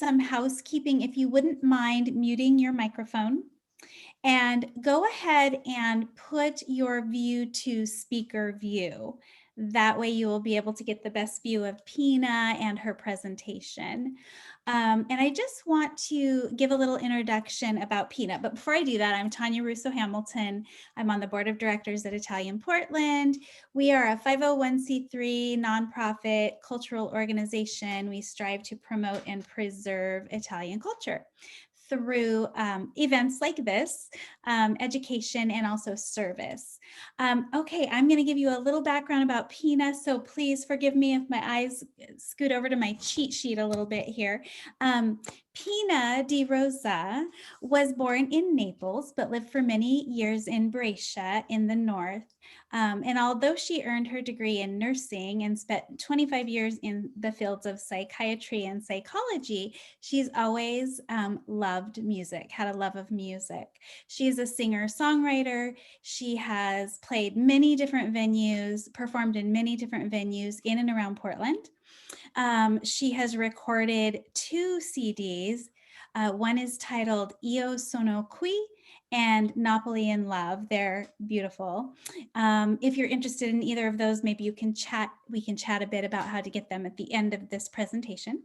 some housekeeping. If you wouldn't mind muting your microphone, and go ahead and put your view to speaker view. That way you will be able to get the best view of Pina and her presentation. And I just want to give a little introduction about Pina. But before I do that, I'm Tanya Russo Hamilton. I'm on the board of directors at Italian Portland. We are a 501c3 nonprofit cultural organization. We strive to promote and preserve Italian culture through events like this, education, and also service. Okay, I'm going to give you a little background about Pina, so please forgive me if my eyes scoot over to my cheat sheet a little bit here. Pina di Rosa was born in Naples, but lived for many years in Brescia in the north. And although she earned her degree in nursing and spent 25 years in the fields of psychiatry and psychology, she's always loved music, had a love of music. She's a singer-songwriter. She has played many different venues, performed in many different venues in and around Portland. She has recorded 2 CDs. One is titled Io Sono Qui and Napoli in Love. They're beautiful. If you're interested in either of those, maybe we can chat a bit about how to get them at the end of this presentation.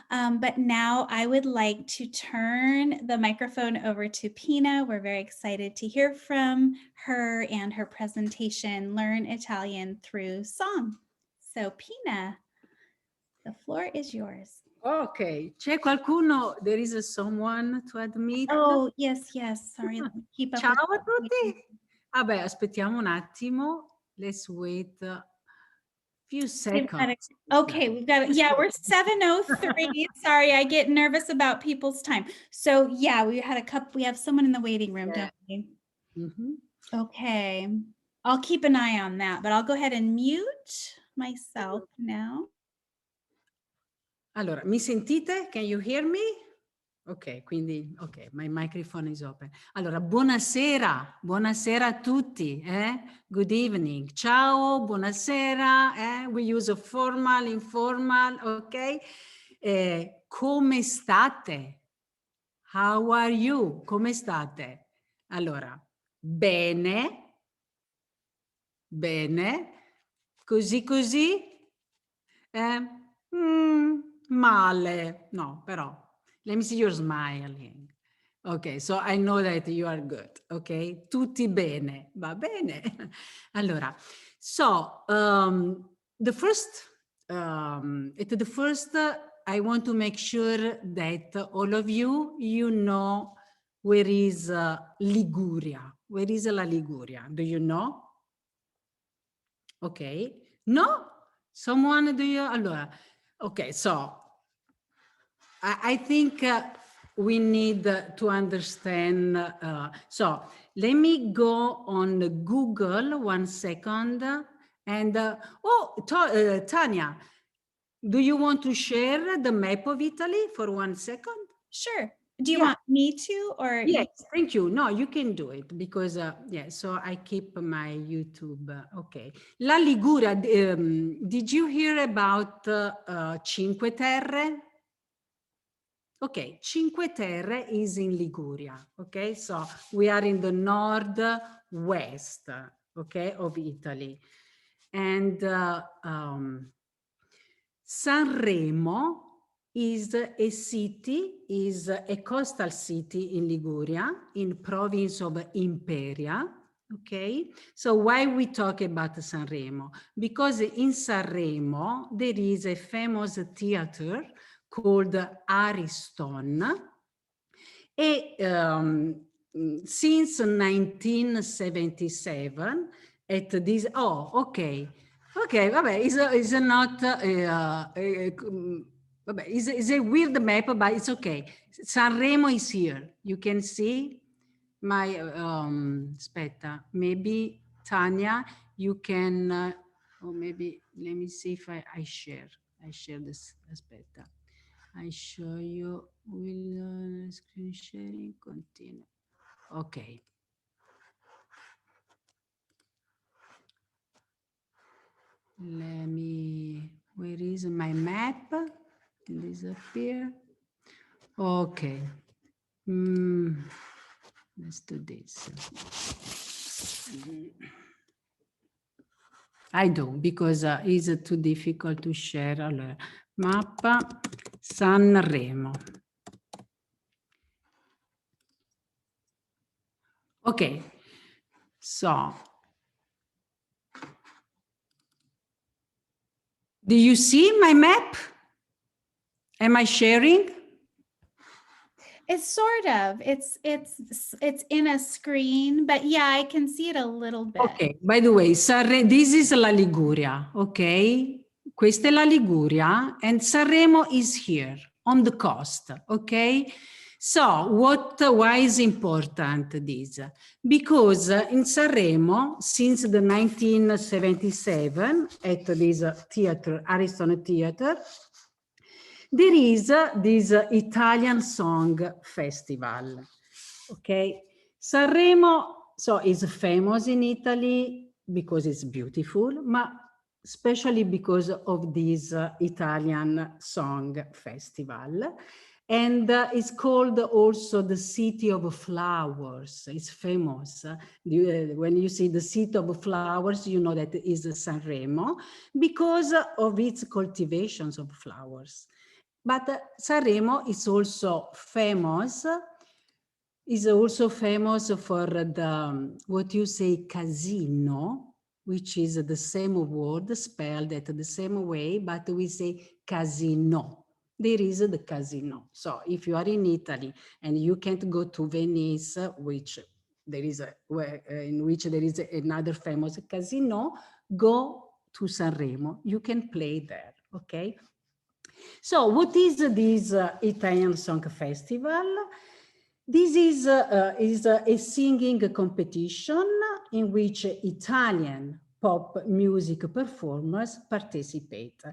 But now I would like to turn the microphone over to Pina. We're very excited to hear from her and her presentation, Learn Italian Through Song. So Pina, the floor is yours. Ok, c'è qualcuno, there is someone to admit? Oh, yes, sorry, keep up Ciao with a tutti! Vabbè, aspettiamo un attimo, let's wait a few seconds. Okay, we've got it. Yeah, we're 7:03. Sorry, I get nervous about people's time. So yeah, we have someone in the waiting room, don't we? Okay, I'll keep an eye on that, but I'll go ahead and mute myself now. Allora, mi sentite? Can you hear me? Ok, quindi, ok, my microphone is open. Allora, buonasera a tutti. Good evening. Ciao, buonasera. We use a formal, informal, ok? Come state? How are you? Come state? Allora, bene, così, male, no, però. Let me see your smiling. Ok, so I know that you are good, ok? Tutti bene, va bene. Allora, so the first, I want to make sure that all of you, you know where is Liguria. Where is la Liguria? Do you know? Ok, no? Someone do you? Allora, okay, so I think we need to understand. So let me go on Google 1 second. And Tanya, do you want to share the map of Italy for 1 second? Sure. Do you want me to, or? Yes, thank you. No, you can do it because, yeah, so I keep my YouTube. Okay. La Liguria, did you hear about Cinque Terre? Okay, Cinque Terre is in Liguria. Okay, so we are in the northwest, okay, of Italy. And Sanremo is a city, is a coastal city in Liguria, in province of Imperia. Okay, so why we talk about Sanremo? Because in Sanremo there is a famous theater called Ariston. And since 1977, at this, okay, vabbè, is not, vabbè, is a weird map, but it's okay. Sanremo is here. You can see my, aspetta, maybe Tanya, you can, or maybe, let me see if I share this, aspetta. I show you, will screen sharing continue. Okay. Let me, where is my map? Disappear. Okay. Let's do this. I do, because it's too difficult to share. Allora, mappa Sanremo. Okay, so do you see my map? Am I sharing? It's sort of, it's in a screen, but yeah, I can see it a little bit. Okay, by the way, this is La Liguria, okay? Questa è la Liguria, and Sanremo is here on the coast, okay? So why is important this? Because in Sanremo, since the 1977, at this theater, Ariston Theater, there is this Italian Song Festival, okay? Sanremo, so is famous in Italy because it's beautiful, but especially because of this Italian Song Festival. And it's called also the City of Flowers. It's famous. When you see the City of Flowers, you know that it is Sanremo because of its cultivations of flowers. But Sanremo is also famous for the, what you say, casino, which is the same word spelled the same way, but we say casino. There is the casino. So if you are in Italy and you can't go to Venice, which there is in which there is another famous casino, go to Sanremo. You can play there, okay? So what is this Italian Song Festival? This is a singing competition in which Italian pop music performers participate.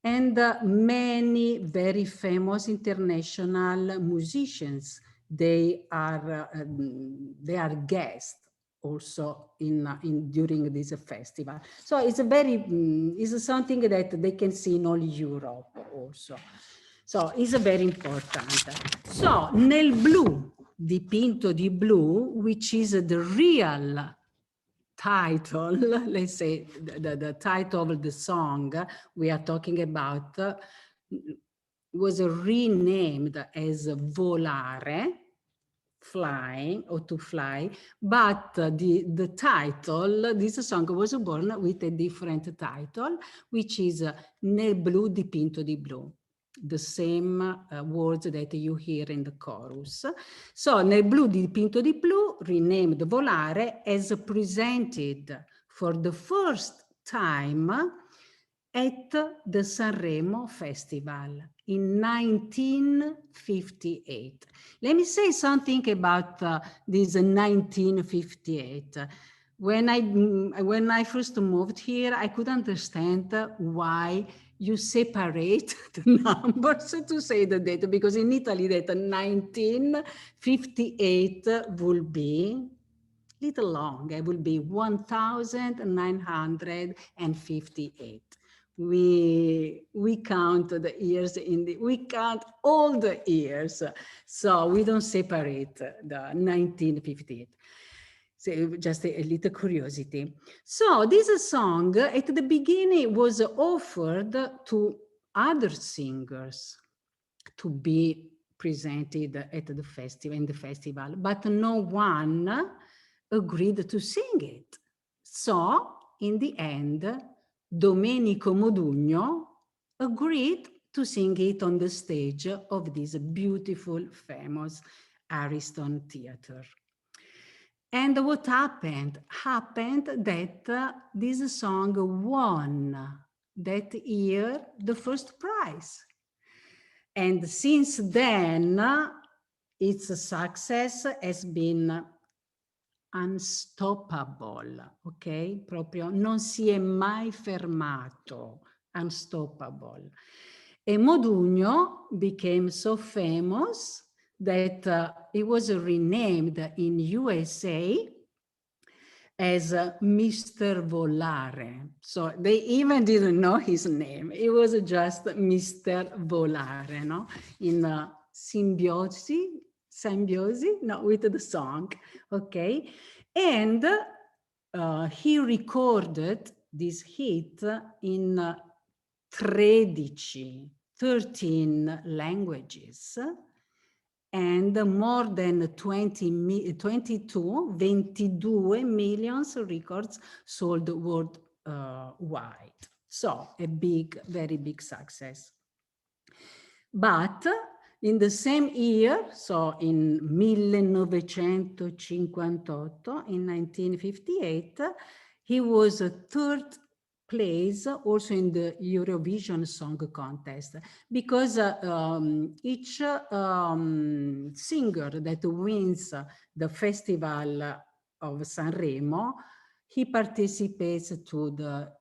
And many very famous international musicians, they are guests also during this festival. So it's it's something that they can see in all Europe also. So it's very important. So nel blu, dipinto di blu, which is the real title, let's say the title of the song we are talking about, was renamed as Volare, flying or to fly, but the title, this song was born with a different title, which is Nel blu dipinto di blu, the same words that you hear in the chorus. So Nel blu dipinto di blu, renamed Volare, as presented for the first time at the Sanremo Festival in 1958. Let me say something about this 1958. When I first moved here, I could understand why you separate the numbers to say the date, because in Italy that 1958 will be little long. It will be 1958. We count the years we count all the years, so we don't separate the 1958. So just a little curiosity. So this song at the beginning was offered to other singers to be presented at the festival, but no one agreed to sing it. So in the end, Domenico Modugno agreed to sing it on the stage of this beautiful, famous Ariston Theater. And what happened? Happened that this song won that year the first prize. And since then, its success has been unstoppable, ok? Proprio non si è mai fermato, unstoppable. E Modugno became so famous that it was renamed in USA as Mr. Volare. So they even didn't know his name. It was just Mr. Volare, no? In symbiosis, no, with the song, okay? And he recorded this hit in 13 languages and more than 22 million records sold worldwide. So a big, very big success. But in the same year, so in 1958, in 1958, he was a third place also in the Eurovision Song Contest, because each singer that wins the Festival of Sanremo, he participates to the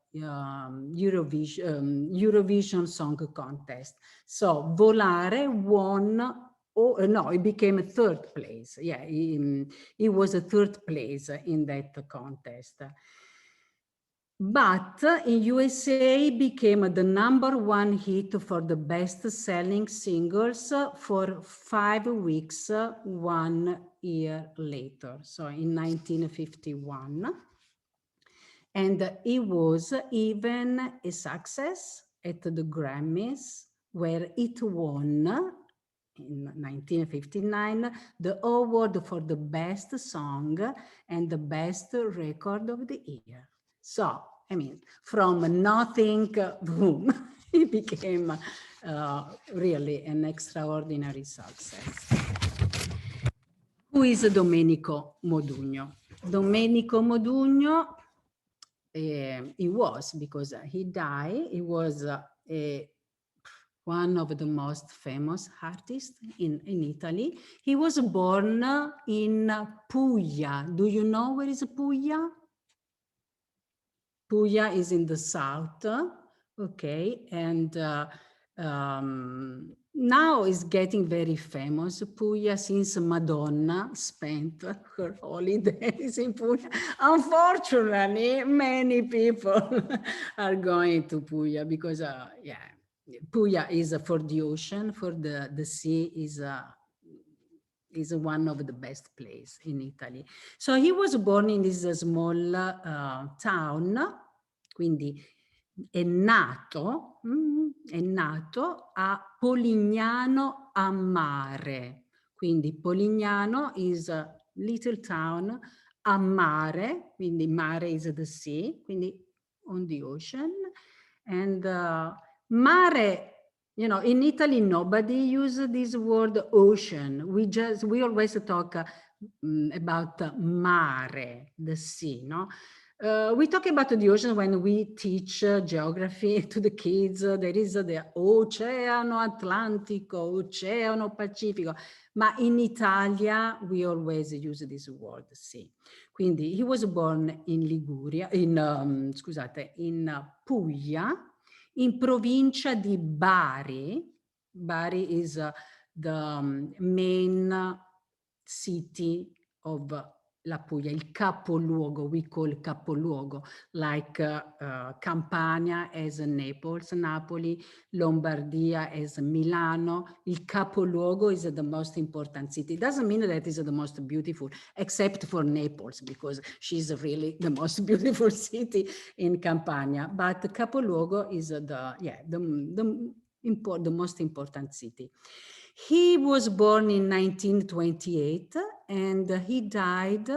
Eurovision Song Contest. So Volare won, no, he became a third place. Yeah, he was a third place in that contest. But in USA became the #1 hit for the best-selling singles for 5 weeks, 1 year later, so in 1951. And it was even a success at the Grammys, where it won in 1959 the award for the best song and the best record of the year. So, I mean, from nothing, boom, it became really an extraordinary success. Who is Domenico Modugno? Domenico Modugno, he was, because he died, he was one of the most famous artists in Italy. He was born in Puglia. Do you know where is Puglia? Puglia is in the south, okay, and now is getting very famous, Puglia, since Madonna spent her holidays in Puglia. Unfortunately, many people are going to Puglia because, yeah, Puglia is for the ocean, for the sea is one of the best place in Italy. So he was born in this small town, quindi è nato a Polignano a Mare. Quindi Polignano is a little town, a mare, quindi mare is the sea, quindi on the ocean. And mare, you know, in Italy, nobody uses this word ocean. We always talk about mare, the sea, no? We talk about the ocean when we teach geography to the kids. There is the Oceano Atlantico, Oceano Pacifico. Ma in Italia, we always use this word, sea. Quindi, he was born in Liguria, scusate, in Puglia, in provincia di Bari. Bari is the main city of La Puglia, il capoluogo, we call capoluogo, like Campania as Naples, Napoli, Lombardia as Milano. Il capoluogo is the most important city. It doesn't mean that it is the most beautiful, except for Naples, because she's really the most beautiful city in Campania. But capoluogo is the most important city. He was born in 1928 and he died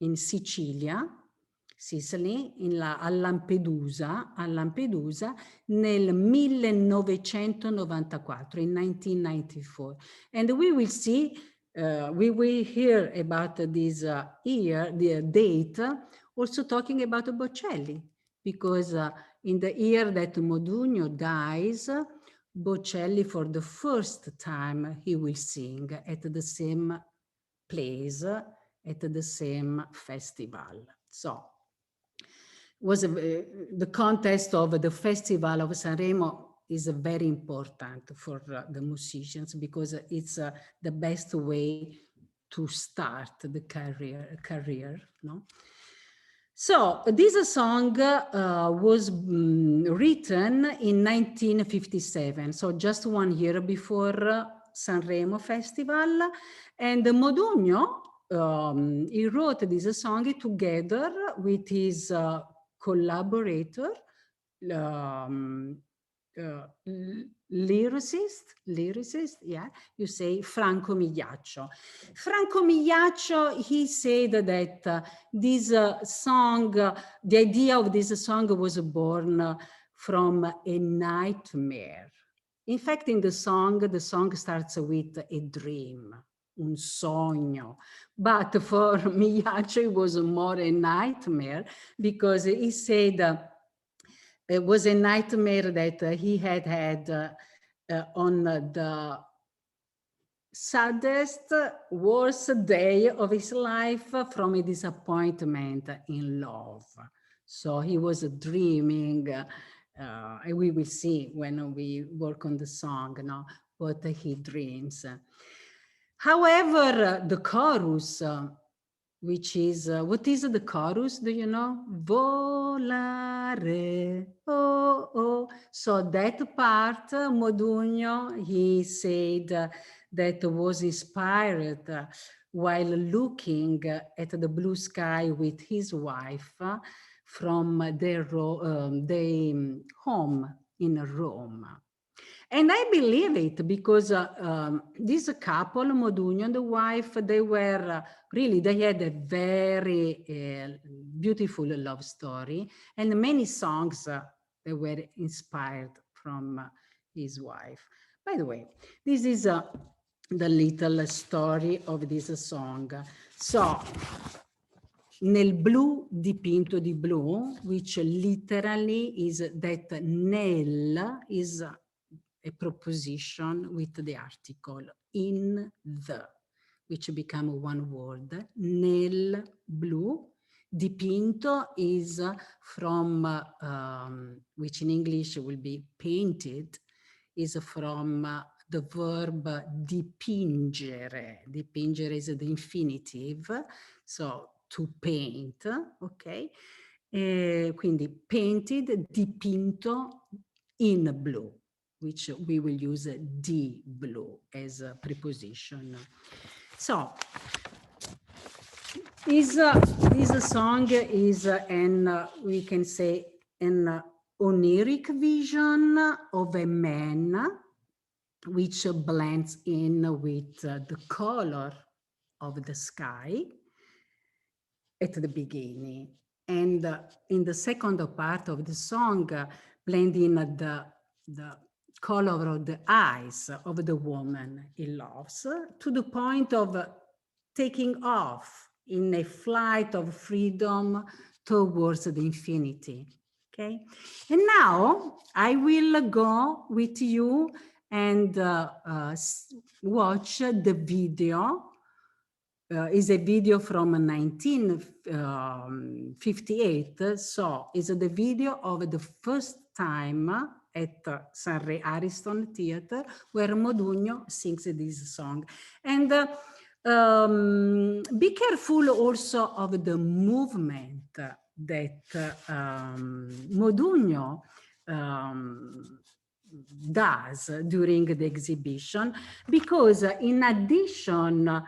in Sicilia, Sicily, a Lampedusa nel 1994, in 1994. And we will see, we will hear about this year, the date, also talking about Bocelli, because in the year that Modugno dies, Bocelli, for the first time, he will sing at the same place, at the same festival. So, was the contest of the Festival of Sanremo is very important for the musicians because it's the best way to start the career, no? So this song was written in 1957, so just 1 year before Sanremo Festival, and Modugno, he wrote this song together with his collaborator, um, lyricist, yeah, you say Franco Migliaccio. Franco Migliaccio, he said that this song, the idea of this song was born from a nightmare. In fact, in the song starts with a dream, un sogno. But for Migliaccio, it was more a nightmare because he said it was a nightmare that he had on the saddest, worst day of his life from a disappointment in love. So he was dreaming, and we will see when we work on the song, no, what he dreams. However, the chorus, which is, what is the chorus, do you know? Volare, oh, oh. So that part, Modugno, he said that was inspired while looking at the blue sky with his wife from their home in Rome. And I believe it because this couple, Modugno and the wife, they were really, they had a very beautiful love story, and many songs they were inspired from his wife. By the way, this is the little story of this song. So, nel blu dipinto di blu, which literally is that nel is a preposition with the article in the, which become one word. Nel blu. Dipinto is from, which in English will be painted, is from the verb dipingere. Dipingere is the infinitive, so to paint, ok? Quindi painted, dipinto in blue, which we will use di blue as a preposition. So, this song is an, we can say, an oniric vision of a man which blends in with the color of the sky at the beginning. And in the second part of the song, blend in the color of the eyes of the woman he loves to the point of taking off in a flight of freedom towards the infinity. Okay, and now I will go with you and watch the video. Is a video from 1958, so is the video of the first time at Sanremo Ariston Theatre where Modugno sings this song. And be careful also of the movement that Modugno does during the exhibition, because in addition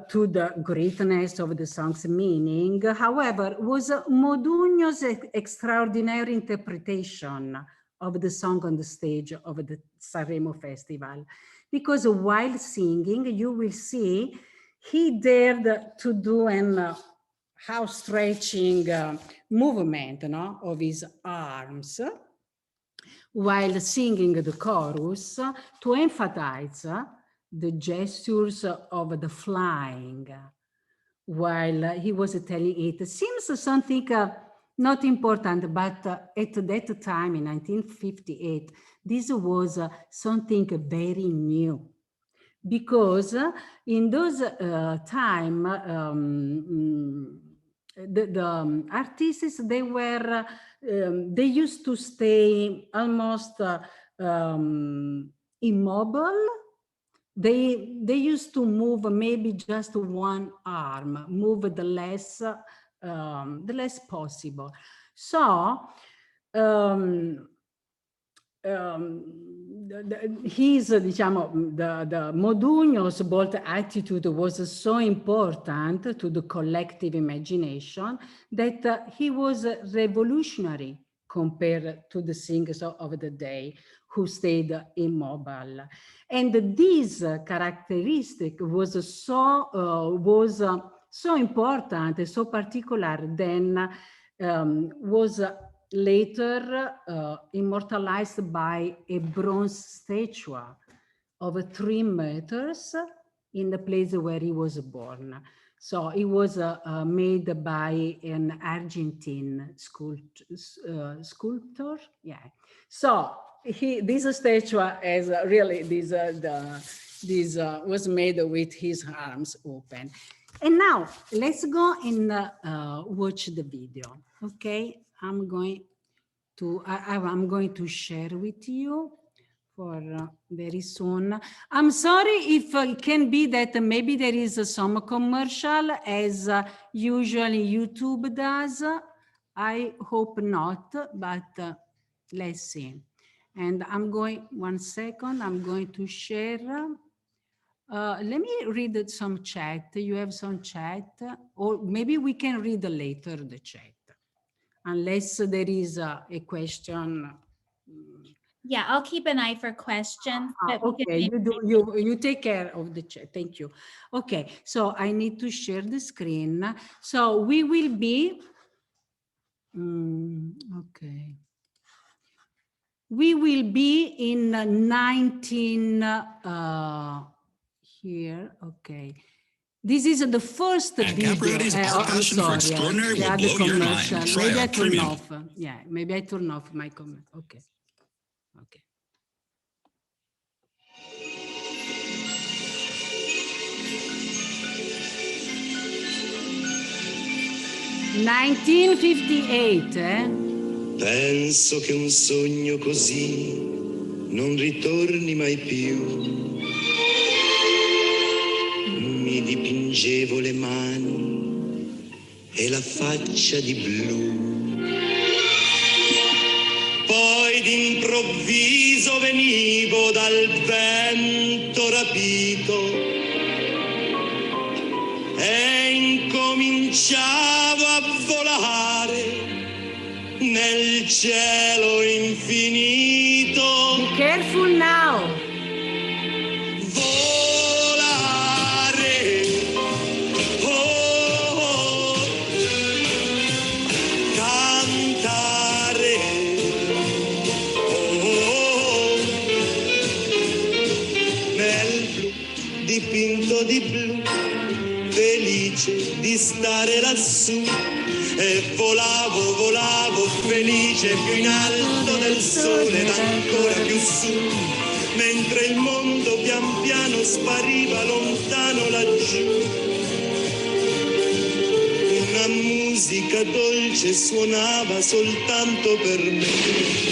to the greatness of the song's meaning, however, was Modugno's extraordinary interpretation of the song on the stage of the Sanremo Festival. Because while singing, you will see he dared to do an outstretching movement, no, of his arms while singing the chorus to emphasize the gestures of the flying, while he was telling it. Seems something not important, but at that time in 1958, this was something very new. Because in those time, the artists, they were, they used to stay almost immobile. They used to move maybe just one arm, move the less possible. So his, diciamo, the Modugno's bold attitude was so important to the collective imagination that he was revolutionary compared to the singers of the day who stayed immobile. And this characteristic was so important and so particular, then was later immortalized by a bronze statue of 3 meters in the place where he was born. So it was made by an Argentine sculptor. Yeah. So this statue is really this was made with his arms open. And now let's go and watch the video. Okay, I'm going to share with you for very soon. I'm sorry if it can be that maybe there is some commercial as usually YouTube does. I hope not, but let's see. And I'm going, 1 second, I'm going to share. Let me read some chat. You have some chat, or maybe we can read later the chat, unless there is a question. Yeah, I'll keep an eye for questions. But we could Okay, maybe you take care of the chat. Thank you. Okay, so I need to share the screen. So we will be, okay. We will be in 19, here, okay. This is the first video. I'm sorry, the other commercial. Maybe I turn off. Yeah, maybe I turn off my comment. Okay, okay. 1958, Penso che un sogno così non ritorni mai più. Mi dipingevo le mani e la faccia di blu. Poi d'improvviso venivo dal vento rapito e incominciavo a volare nel cielo infinito. Be careful now. Volare, oh, cantare, oh, nel blu, dipinto di blu, felice di stare lassù. E volavo, volavo, felice, più in alto del sole ed ancora più su, mentre il mondo pian piano spariva lontano laggiù. Una musica dolce suonava soltanto per me.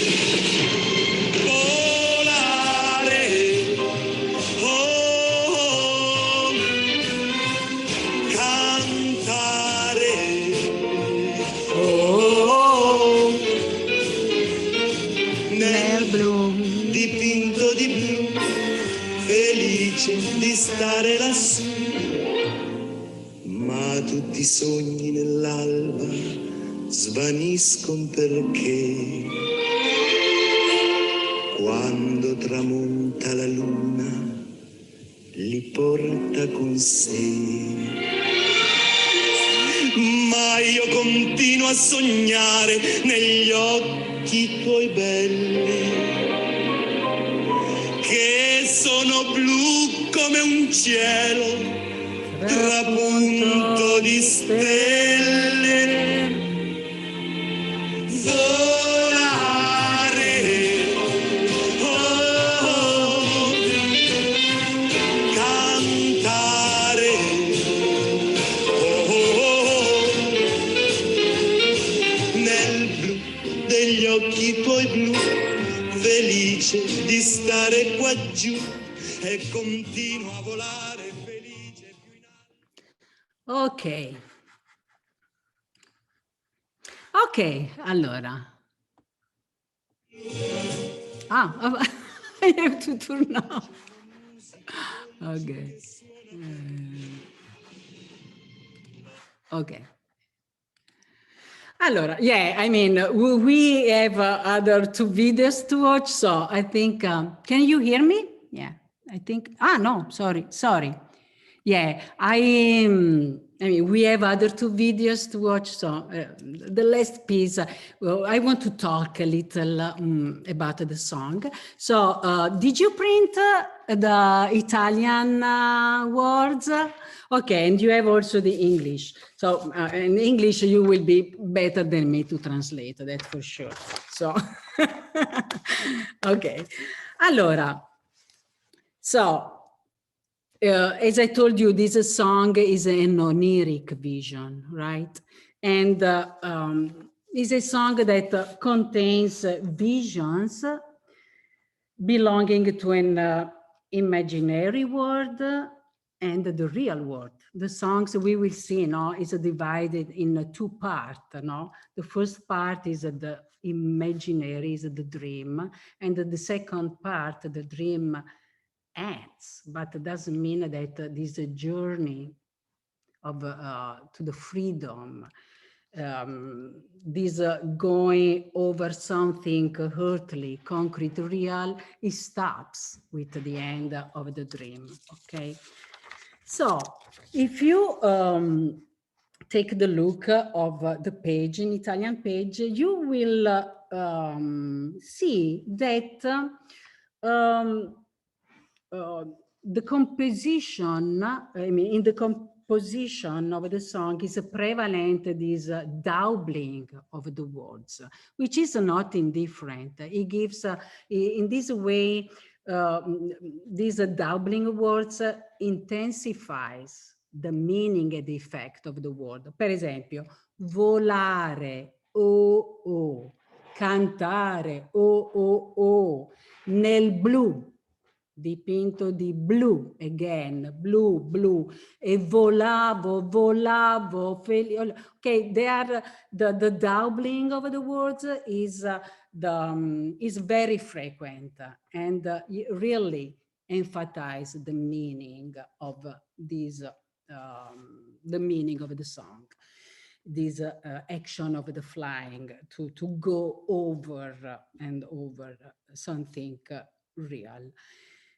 Dipinto di blu, felice di stare lassù. Ma tutti i sogni nell'alba svaniscono perché quando tramonta la luna li porta con sé. Ma io continuo a sognare negli occhi tuoi belli, che sono blu come un cielo trapunto di stelle. Volare, oh, cantare, oh, nel blu degli occhi tuoi blu, felice di stare qua giù e continuo a volare felice più in alto. Ok. Ok, allora. Ah, I have to turn now. Okay. Okay. Allora, yeah, I mean, we have other two videos to watch, so I think, can you hear me? Yeah, I think, no, sorry. Yeah, I mean, we have other two videos to watch, so the last piece, well, I want to talk a little about the song. So, did you print the Italian words? Okay, and you have also the English. So in English, you will be better than me to translate, that's for sure. So, okay. Allora, so, as I told you, this song is an oniric vision, right? And is a song that contains visions belonging to an imaginary world and the real world. The songs we will see now is divided in two parts. No? The first part is the imaginary, is the dream, and the second part, the dream ends, but it doesn't mean that this journey of to the freedom, this going over something earthly, concrete, real, it stops with the end of the dream. Okay, so if you take the look of the page, in Italian page, you will see that the composition, I mean, in the composition of the song is prevalent this doubling of the words, which is not indifferent. It gives, in this way, this doubling words intensifies the meaning and the effect of the word. Per esempio, volare, oh, cantare, oh, nel blu, dipinto di blu, again, blu, e volavo, okay, they are, the doubling of the words is, is very frequent and really emphasize the meaning of this, the meaning of the song. This action of the flying to go over and over something real.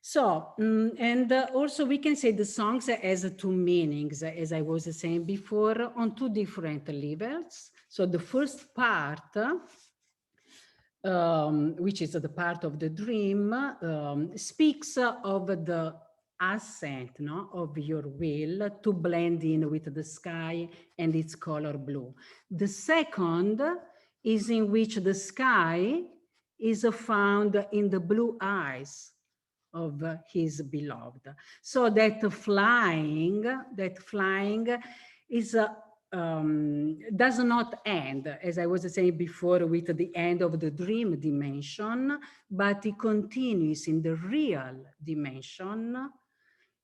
So, and also we can say the songs has two meanings, as I was saying before, on two different levels. So the first part, which is the part of the dream, speaks of the ascent, no, of your will to blend in with the sky and its color blue. The second is in which the sky is found in the blue eyes of his beloved. So that flying is does not end, as I was saying before, with the end of the dream dimension, but it continues in the real dimension.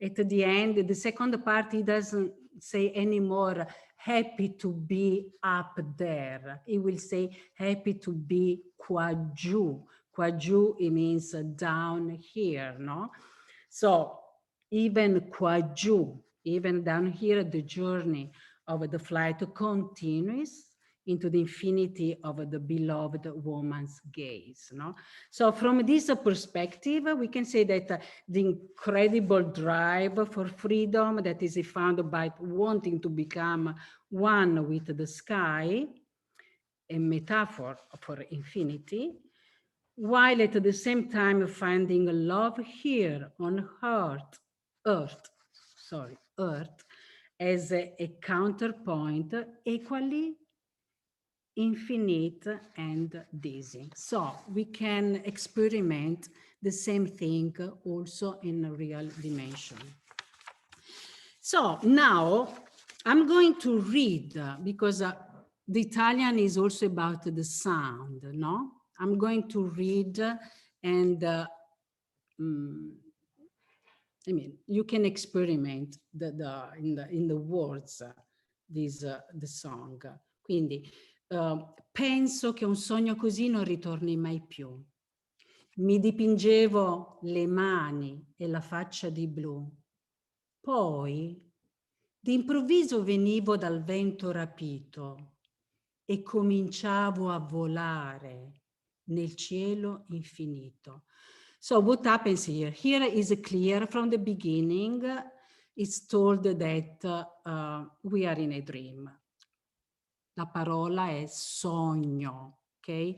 At the end, the second part, he doesn't say anymore, happy to be up there. He will say, happy to be qua giù. Qua giù, it means down here, no? So even qua giù, even down here, the journey of the flight continues into the infinity of the beloved woman's gaze. No? So from this perspective, we can say that the incredible drive for freedom that is found by wanting to become one with the sky, a metaphor for infinity, while at the same time finding love here on earth, as a counterpoint equally infinite and dizzy. So we can experiment the same thing also in a real dimension. So now I'm going to read, because the Italian is also about the sound, no? I'm going to read and I mean, you can experiment in the words the song. Quindi penso che un sogno così non ritorni mai più. mi dipingevo le mani e la faccia di blu. Poi, d'improvviso venivo dal vento rapito e cominciavo a volare nel cielo infinito. So what happens here? Here is clear from the beginning. It's told that we are in a dream. La parola è sogno, ok?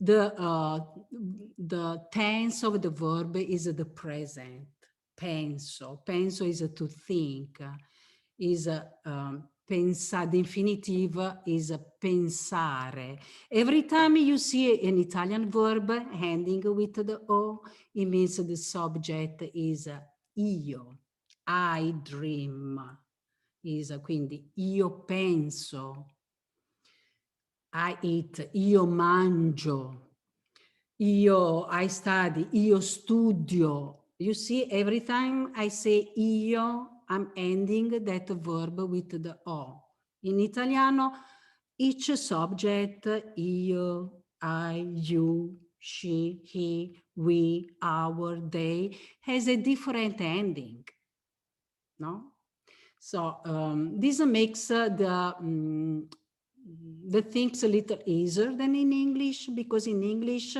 The tense of the verb is the present. Penso. Penso is to think. Is pensare. The infinitive is pensare. Every time you see an Italian verb ending with the O, it means the subject is io. I dream. Quindi io penso. I eat, io mangio, I study, io studio. You see, every time I say io, I'm ending that verb with the O. In Italiano, each subject, io, I, you, she, he, we, our, they, has a different ending, no? So this makes the things a little easier than in English, because in English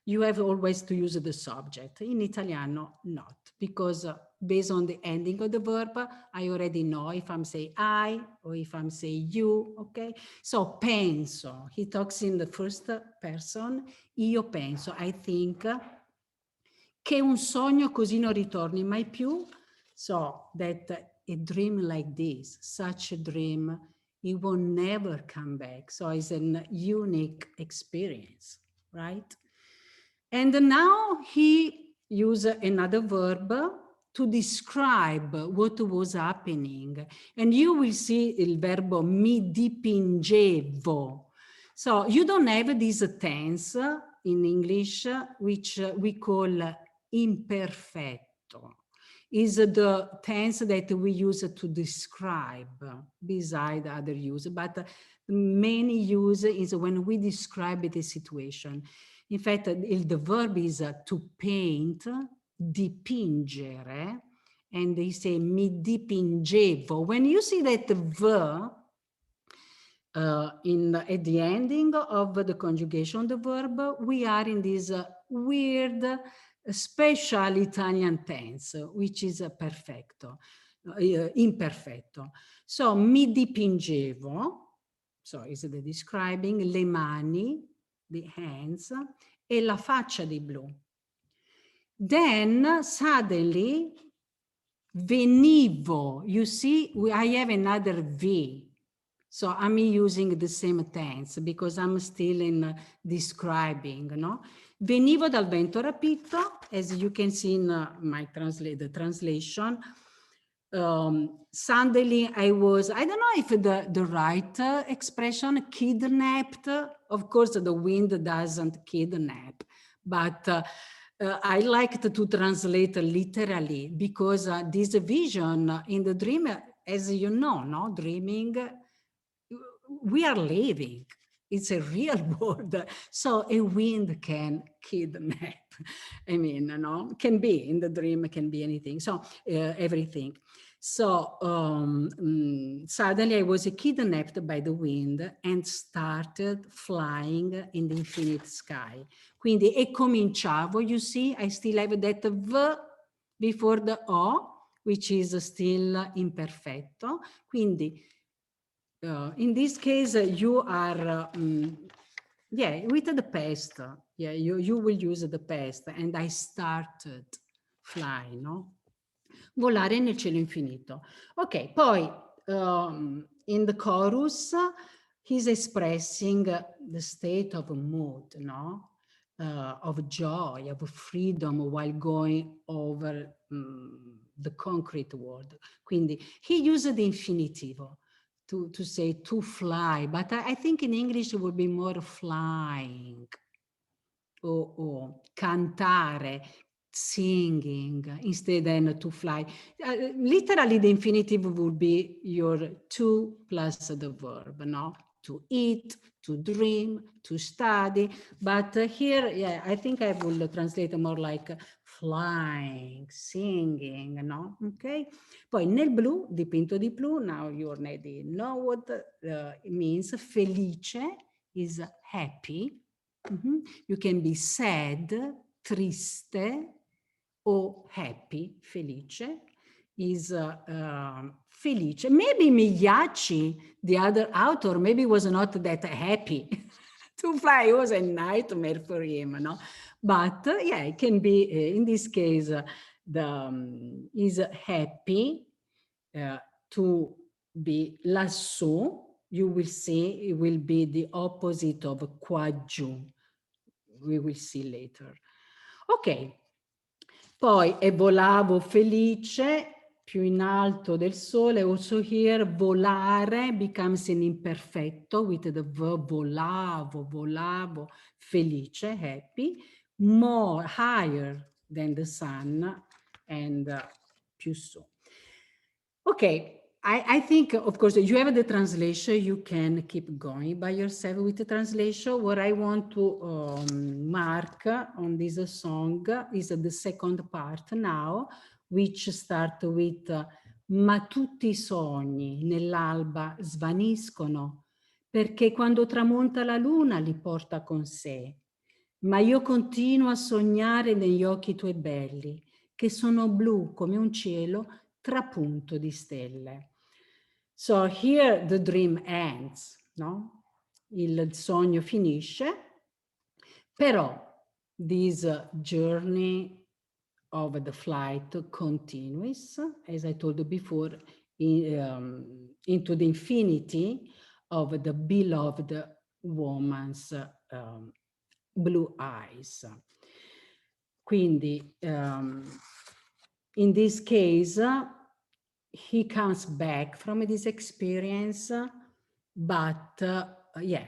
you have always to use the subject. In Italiano, not, because based on the ending of the verb, I already know if I'm saying I or if I'm saying you, okay? So penso, he talks in the first person, io penso, I think, che un sogno così non ritorni mai più, so that a dream like this, such a dream, it will never come back. So it's an unique experience, right? And now he used another verb to describe what was happening. And you will see il verbo mi dipingevo. So you don't have this tense in English, which we call imperfetto. Is the tense that we use to describe beside other use, but many use is when we describe the situation. In fact, the verb is to paint, dipingere, and they say mi dipingevo. When you see that verb at the ending of the conjugation of the verb, we are in this weird, special Italian tense, which is perfetto, imperfetto. So mi dipingevo, so is the describing, le mani, the hands, e la faccia di blu. Then suddenly, venivo, you see, I have another V. So I'm using the same tense because I'm still in describing, no? Venivo dal vento rapito, as you can see in my translation. Suddenly I was, I don't know if the right expression, kidnapped. Of course, the wind doesn't kidnap, but I liked to translate literally because this vision in the dream, as you know, no, dreaming, we are living. It's a real word. So a wind can kidnap. I mean, no, can be in the dream, can be anything. So everything. So suddenly I was kidnapped by the wind and started flying in the infinite sky. Quindi e cominciavo, you see, I still have that V before the O, which is still imperfetto. Quindi in this case, you are, yeah, with the past. Yeah, you will use the past. And I started fly, no? Volare nel cielo infinito. Ok, poi in the chorus, he's expressing the state of mood, no? Of joy, of freedom while going over the concrete world. Quindi he used the infinitivo to say to fly, but I think in English it would be more flying or cantare, singing instead than to fly. Literally the infinitive would be your to plus the verb, no? to eat, to dream, to study. But here, yeah, I think I will translate more like flying, singing, no? Ok? Poi nel blu, dipinto di blu, now you already know what it means. Felice is happy. You can be sad, triste, or happy, felice, is felice. Maybe Migliacci, the other author, maybe was not that happy to fly. It was a nightmare for him, no? But yeah, it can be, in this case, is happy to be lassù. You will see it will be the opposite of qua giù. We will see later. Ok, poi e volavo felice, più in alto del sole. Also here, volare becomes an imperfecto with the verb volavo, volavo, felice, happy, more higher than the sun, and più su. Okay. I think, of course, you have the translation. You can keep going by yourself with the translation. What I want to mark on this song is the second part now, which start with ma tutti i sogni nell'alba svaniscono, perché quando tramonta la luna li porta con sé. Ma io continuo a sognare negli occhi tuoi belli, che sono blu come un cielo trapunto di stelle. So here the dream ends, no? Il sogno finisce, però this journey of the flight continues, as I told you before, into the infinity of the beloved woman's blue eyes. Quindi, in this case, he comes back from this experience, but yeah,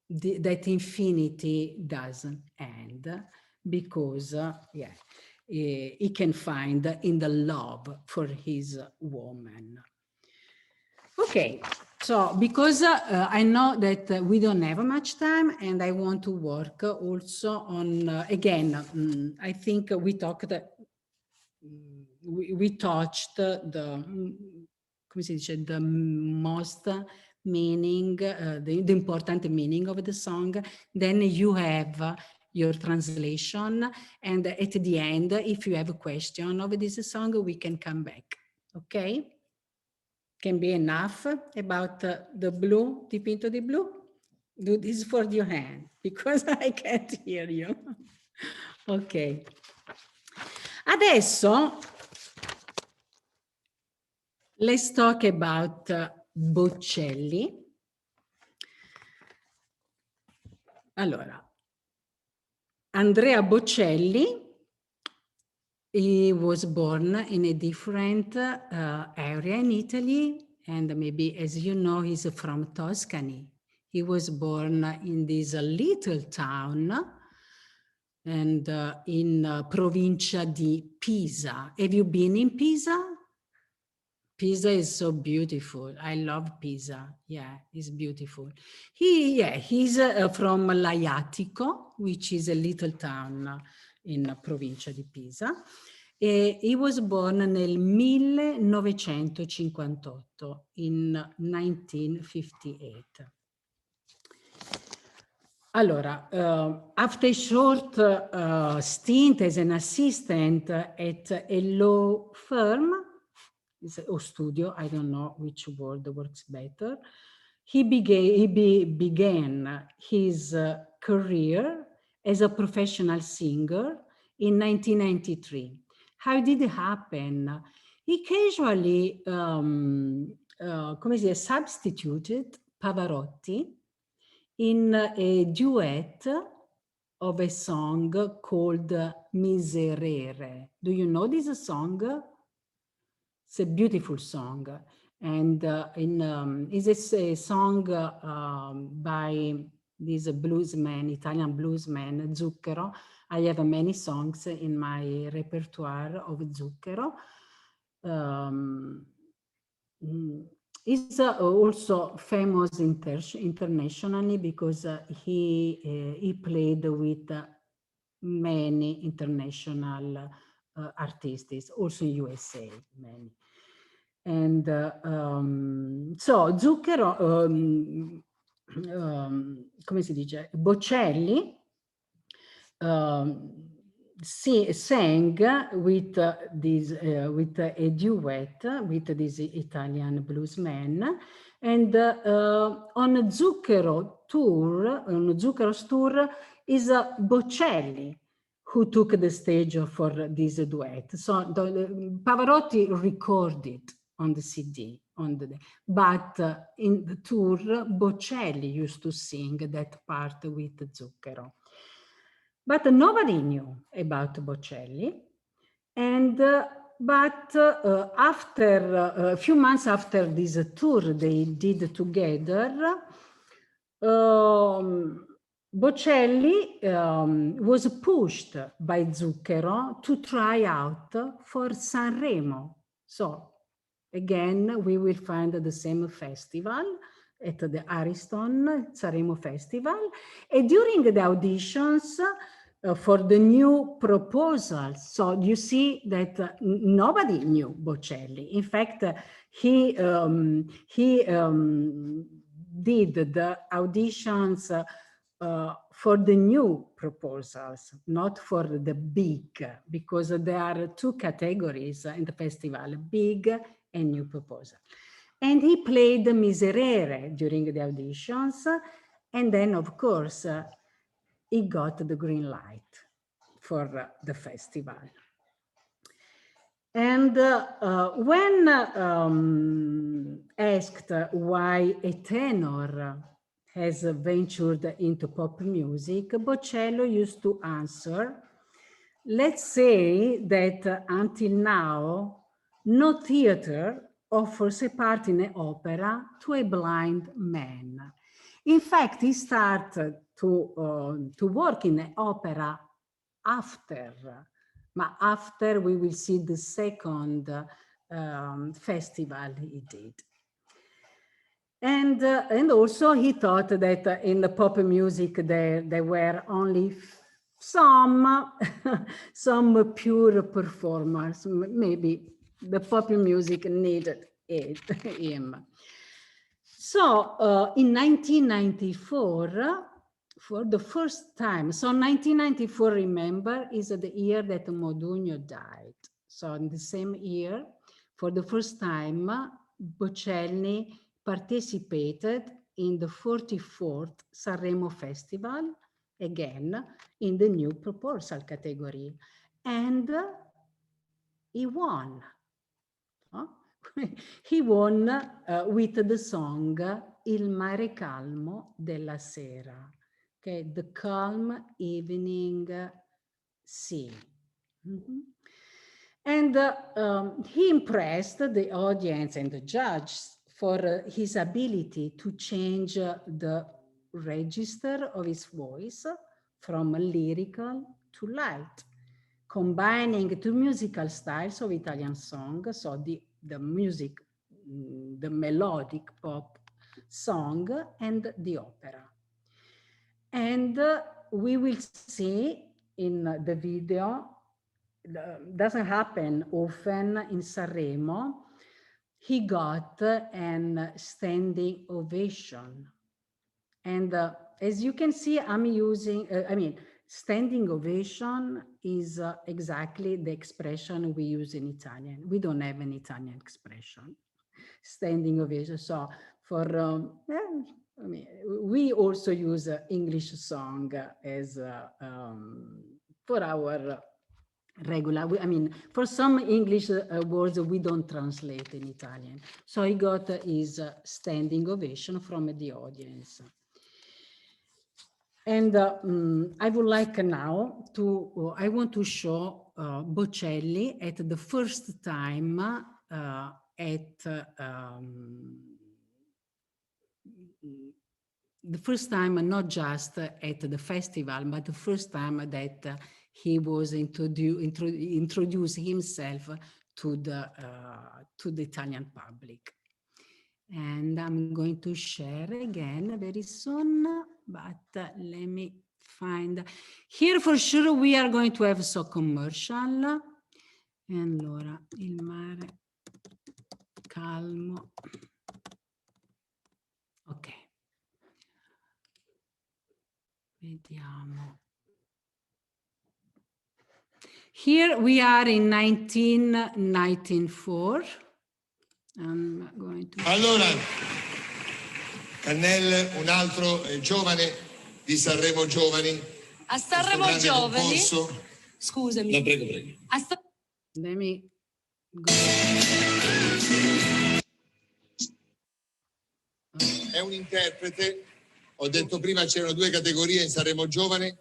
that infinity doesn't end because yeah, he can find in the love for his woman. Okay, so because I know that we don't have much time and I want to work also on, again, I think we talked, we touched the, come si dice, the most meaning, the important meaning of the song. Then you have your translation, and at the end, if you have a question of this song, we can come back, okay? Can be enough about the blue, dipinto di blu? Do this for your hand, because I can't hear you. Ok. Adesso, let's talk about Bocelli. Allora, Andrea Bocelli, he was born in a different area in Italy, and maybe, as you know, he's from Tuscany. He was born in this little town and in provincia di Pisa. Have you been in Pisa? Pisa is so beautiful. I love Pisa. Yeah, it's beautiful. He's from Laiatico, which is a little town in provincia di Pisa. E he was born nel 1958, in 1958. Allora, after a short stint as an assistant at a law firm, or studio, I don't know which word works better, he began his career as a professional singer in 1993. How did it happen? He casually substituted Pavarotti in a duet of a song called Miserere. Do you know this song? It's a beautiful song. And it's a song by this bluesman, Italian bluesman, Zucchero. I have many songs in my repertoire of Zucchero. He's also famous internationally because he played with many international artists, also in USA, many. And so Zucchero, come si dice, Bocelli sang with with a duet with this Italian bluesman, and on Zucchero's tour is Bocelli who took the stage for this duet. So Pavarotti recorded on the CD, but in the tour, Bocelli used to sing that part with Zucchero. But nobody knew about Bocelli. And but after a few months after this tour they did together, Bocelli was pushed by Zucchero to try out for Sanremo. So again, we will find the same festival at the Ariston Sanremo Festival. And during the auditions for the new proposals, so you see that nobody knew Bocelli. In fact, he did the auditions for the new proposals, not for the big, because there are two categories in the festival, big and new proposal. And he played the Miserere during the auditions. And then, of course, he got the green light for the festival. And when asked why a tenor has ventured into pop music, Bocelli used to answer, let's say that until now, no theater offers a part in an opera to a blind man. In fact, he started to work in an opera after we will see the second festival he did. And also he thought that in the pop music there were only some pure performers. Maybe the pop music needed him. So in 1994, for the first time, so 1994, remember, is the year that Modugno died. So in the same year, for the first time, Bocelli participated in the 44th Sanremo Festival, again, in the new proposal category. And he won. He won with the song Il mare calmo, della sera, okay, the calm evening sea. Mm-hmm. And he impressed the audience and the judge for his ability to change the register of his voice from lyrical to light, combining two musical styles of Italian song, so the music, the melodic pop song and the opera. And we will see in the video, doesn't happen often in Sanremo, he got an standing ovation. And as you can see, I'm using, standing ovation is exactly the expression we use in Italian. We don't have an Italian expression, standing ovation. So for, we also use English song as for our regular, for some English words we don't translate in Italian. So he got his standing ovation from the audience. And I would like now to, I want to show Bocelli at the first time not just at the festival, but the first time that he was introduced himself to the Italian public. And I'm going to share again very soon, but let me find. Here for sure we are going to have some commercial. E allora, il mare calmo. Ok. Vediamo. Here we are in 1994. I'm going to... Allora, Cannell, un altro giovane di Sanremo Giovani. A Sanremo Giovani? Concorso. Scusami. No, prego, prego. Let me go. È un interprete. Ho detto prima c'erano due categorie in Sanremo Giovane,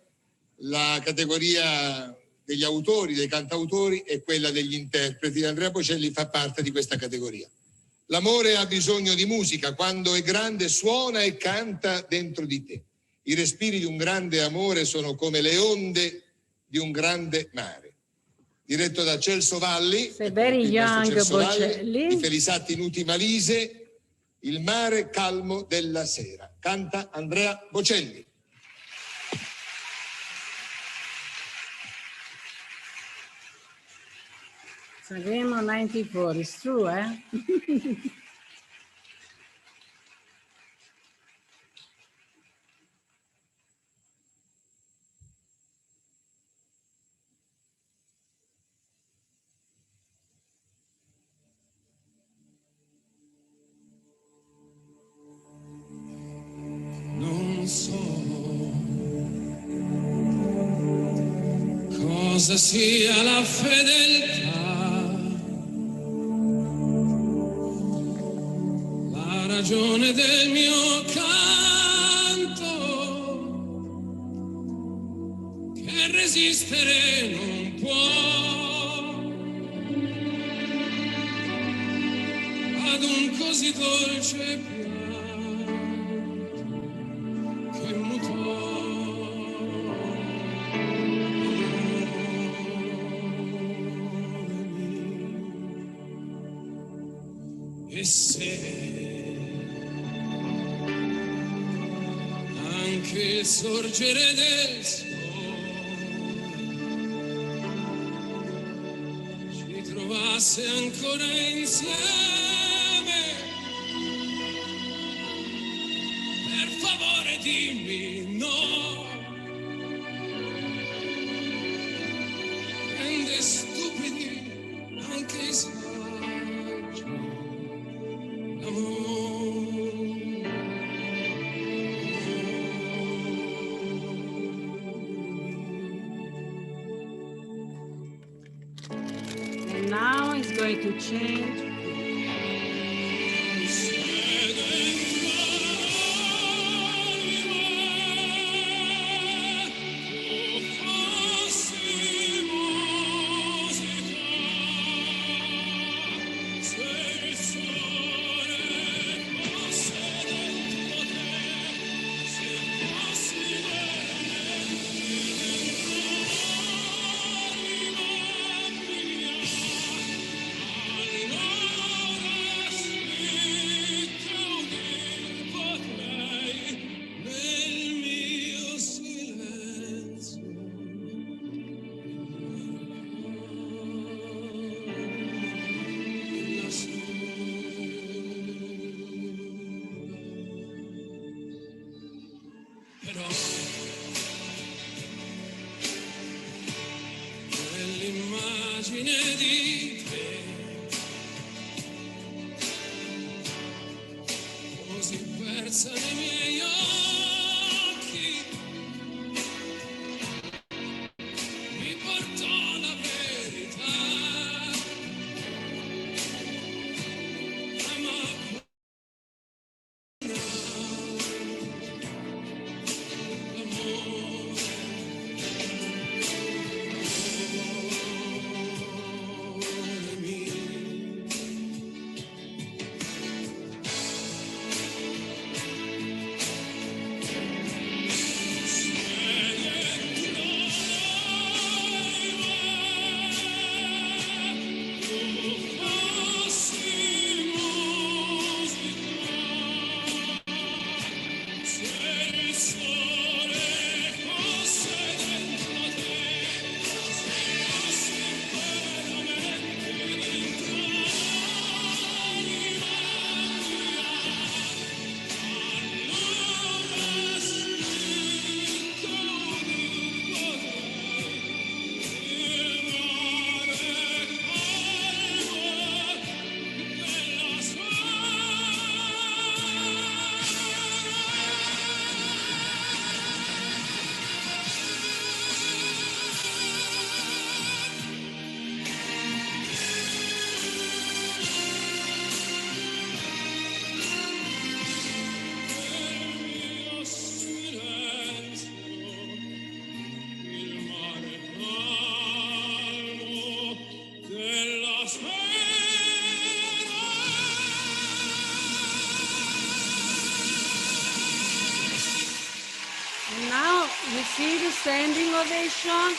la categoria degli autori, dei cantautori e quella degli interpreti. Andrea Bocelli fa parte di questa categoria. L'amore ha bisogno di musica, quando è grande suona e canta dentro di te. I respiri di un grande amore sono come le onde di un grande mare. Diretto da Celso Valli, Very young Bocelli. di Felisatti Nuti Malise, Il mare calmo della sera. Canta Andrea Bocelli. Sanremo 94, it's true, eh? Non so cosa sia la fedeltà, la ragione del mio canto, che resistere non può ad un così dolce pianto che mutò. E se anche il sorgere del sole ci trovasse ancora insieme, per favore dimmi no. Rende stupidi anche i saggi l'amore. And now it's going to change. Però quell'immagine di te così persa nei miei occhi mi portò la verità. see the standing ovation?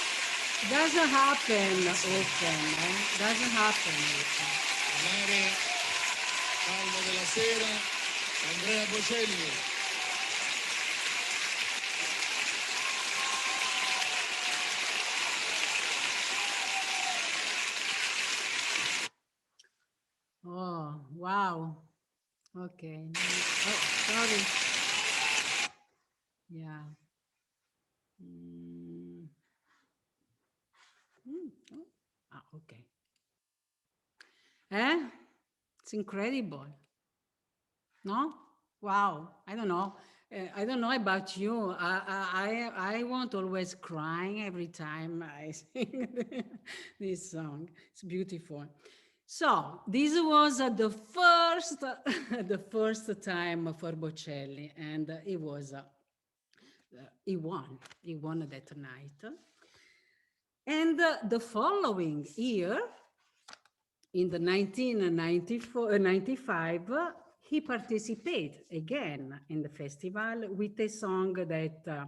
Doesn't happen often, doesn't happen often. Mare, calmo della sera, Andrea Bocelli. Oh, wow. Okay. Oh, sorry. Yeah. Oh. Ah, okay. It's incredible. No? Wow. I don't know. I don't know about you. I want always crying every time I sing this song. It's beautiful. So this was the first the first time for Bocelli, and it was he won. He won that night. And the following year, in the 1995, he participated again in the festival with a song that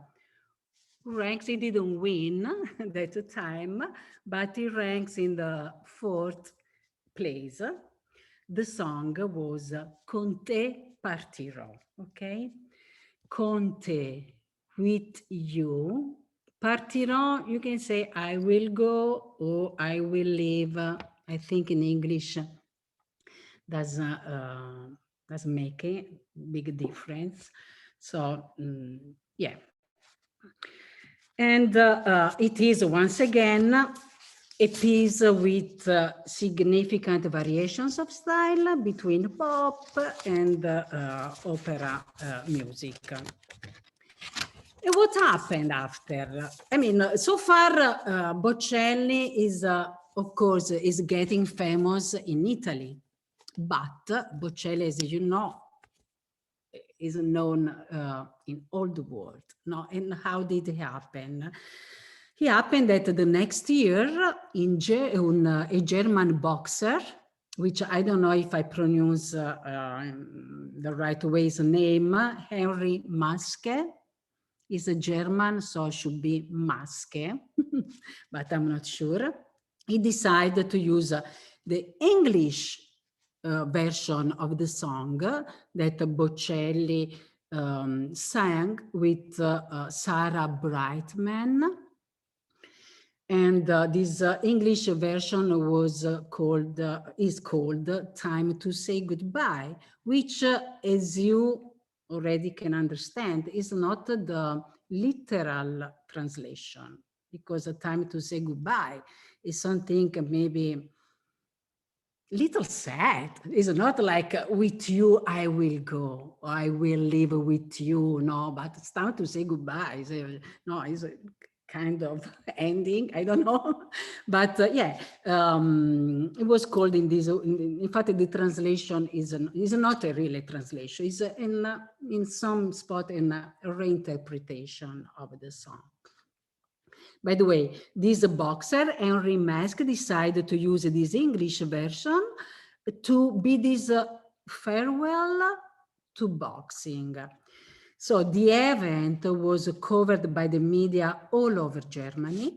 ranks, he didn't win at that time, but he ranks in the 4th place. The song was Con te partirò, okay? Con te, with you. Partirò, you can say I will go or I will leave. I think in English doesn't make a big difference. So yeah. And it is once again a piece with significant variations of style between pop and opera music. And what happened after? I mean, so far, Bocelli is, of course, is getting famous in Italy, but Bocelli, as you know, is known in all the world. No, and how did it happen? It happened that the next year, a German boxer, which I don't know if I pronounce the right way his name, Henry Maske, is a German, so it should be Maske, but I'm not sure. He decided to use the English version of the song that Bocelli sang with Sarah Brightman. And this English version was is called Time to Say Goodbye, which, as you already can understand, is not the literal translation, because a time to say goodbye is something maybe little sad. It's not like with you I will go, or I will live with you. No, but it's time to say goodbye. No, it's a kind of ending. I don't know, but yeah, it was called in this. In fact, the translation is not a real translation. It's in some spot in a reinterpretation of the song. By the way, this boxer, Henry Mask, decided to use this English version to be this farewell to boxing. So the event was covered by the media all over Germany.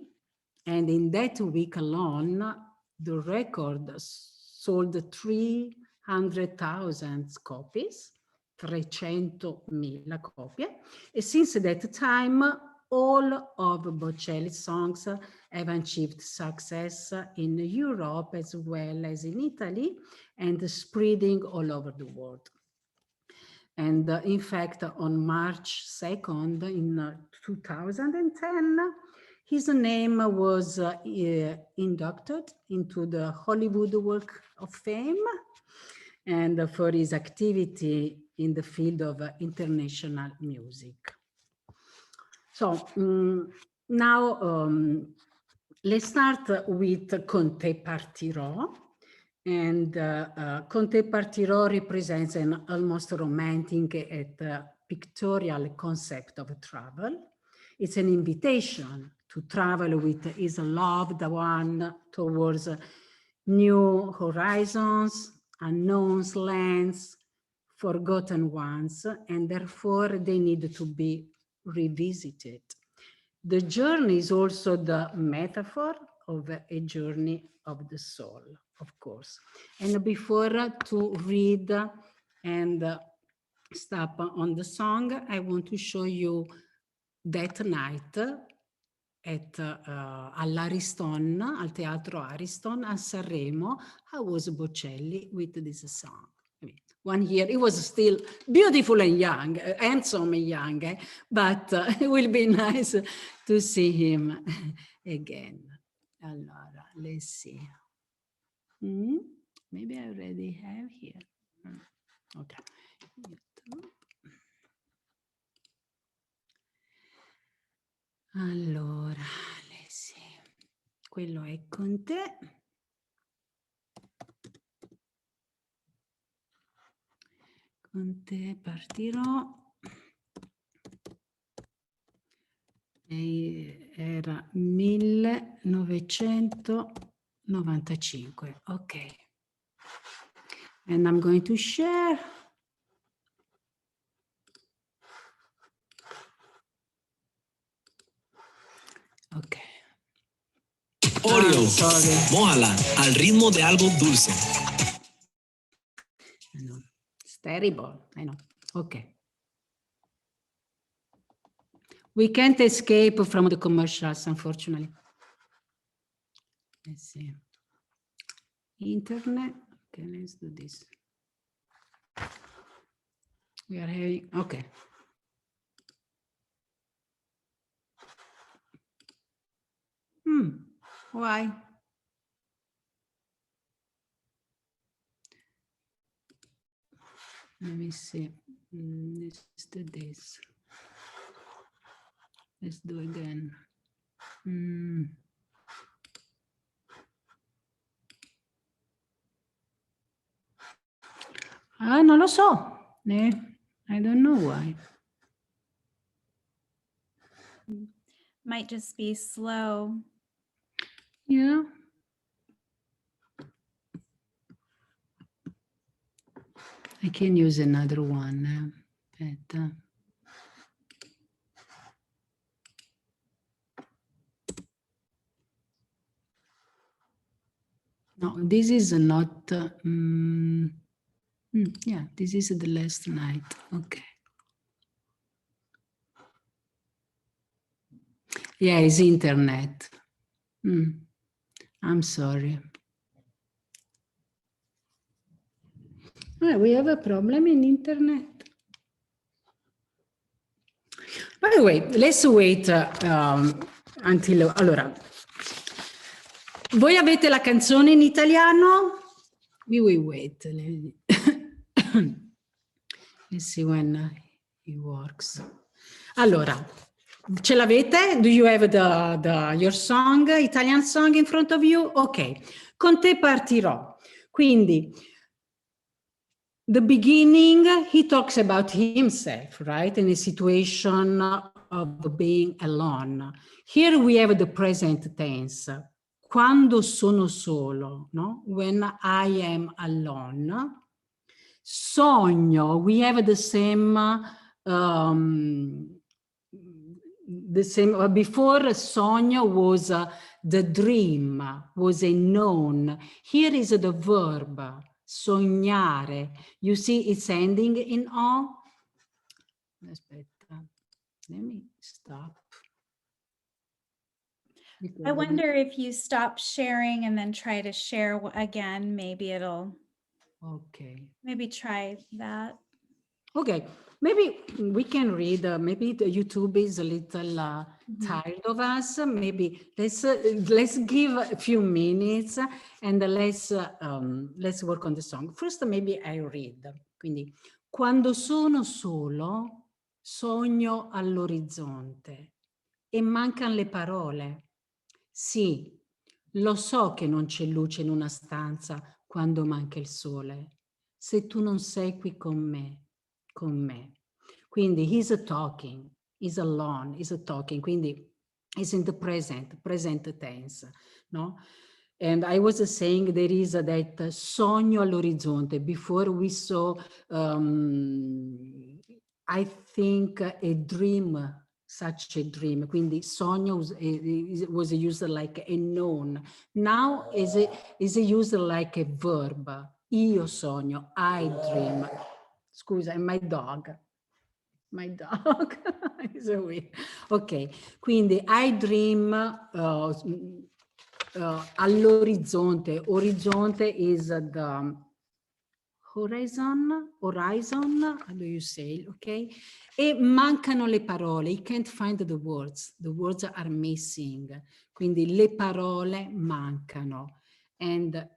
And in that week alone, the record sold 300,000 copies, 300.000 copie. And since that time, all of Bocelli's songs have achieved success in Europe as well as in Italy, and spreading all over the world. And in fact, on March 2nd in 2010, his name was inducted into the Hollywood Walk of Fame, and for his activity in the field of international music. So now let's start with Con te partirò. And Con te partirò represents an almost romantic and pictorial concept of travel. It's an invitation to travel with his loved one towards new horizons, unknown lands, forgotten ones, and therefore they need to be revisited. The journey is also the metaphor of a journey of the soul, of course. And before to read and stop on the song, I want to show you that night at all'Ariston, al Teatro Ariston a Sanremo, I was Bocelli with this song. I mean, 1 year, he was still beautiful and young, handsome and young, but it will be nice to see him again. Allora, let's see. Maybe I already have here. Okay. Allora, let's see. Quello è con te. Con te partirò. E era 1995. Ok. And I'm going to share. Ok. Oreo, mójala al ritmo de algo dulce. It's terrible, I know. Okay. We can't escape from the commercials, unfortunately. Let's see. Internet. Okay, let's do this. We are having, okay. Why? Let me see. Let's do this. Let's do again. Non lo so. I don't know why. Might just be slow. Yeah. I can use another one. Aspetta. No, this is not. Yeah, this is the last night. Okay. Yeah, it's internet. I'm sorry. We have a problem in internet. By the way, let's wait until... Allora, voi avete la canzone in italiano? We will wait. Let's see when it works. Allora, ce l'avete? Do you have your song, Italian song in front of you? Ok, con te partirò. Quindi, the beginning, he talks about himself, right? In a situation of being alone. Here we have the present tense. Quando sono solo, no? When I am alone. Sogno, we have the same, before sogno was the dream, was a noun. Here is the verb, sognare. You see it's ending in O. Aspetta, let me stop. I wonder if you stop sharing and then try to share again, maybe it'll... Okay. Maybe try that. Okay, maybe we can read, maybe the YouTube is a little tired of us. Maybe let's give a few minutes and let's work on the song. First, maybe I read. Quindi, quando sono solo, sogno all'orizzonte e mancano le parole. Sì, lo so che non c'è luce in una stanza quando manca il sole, se tu non sei qui con me. Quindi he's talking, he's alone, he's talking, quindi he's in the present tense, no? And I was saying there is that sogno all'orizzonte. Before we saw, I think a dream such a dream. Quindi sogno was used like a noun. Now is used like a verb. Io sogno, I dream. Scusa, è my dog. My dog is a weird. Ok, quindi I dream all'orizzonte. Orizzonte is the horizon, how do you say, ok? E mancano le parole, you can't find the words are missing, quindi le parole mancano. And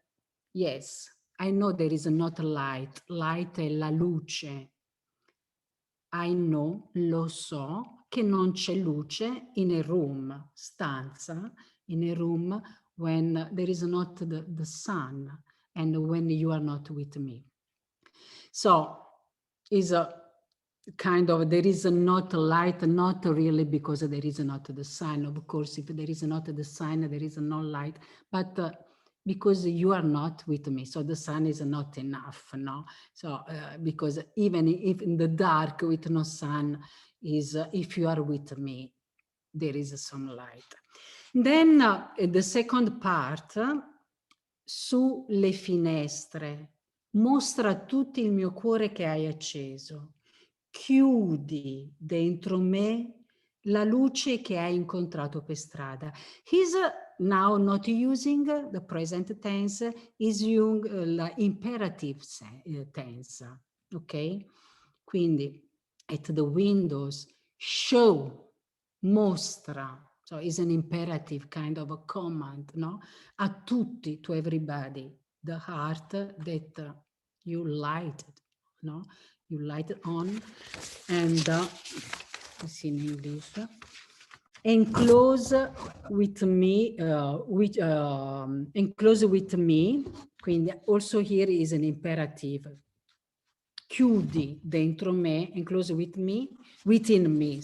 yes, I know there is not light, light è la luce. I know, lo so, che non c'è luce in a room, stanza, in a room when there is not the sun and when you are not with me. So is a kind of, there is not light, not really because there is not the sun. Of course, if there is not the sun, there is no light, but because you are not with me. So the sun is not enough, no? So because even if in the dark with no sun is, if you are with me, there is some light. Then the second part, sulle finestre. Mostra a tutti il mio cuore che hai acceso. Chiudi dentro me la luce che hai incontrato per strada. He's now not using the present tense, is using l'imperative tense. Ok? Quindi, at the windows, show, mostra. So it's an imperative kind of a command, no? A tutti, to everybody. The heart that you lighted, no? You light it on, and it's in English. Enclose with me, enclose with me. Quindi also here is an imperative. Chiudi dentro me, enclose with me, within me,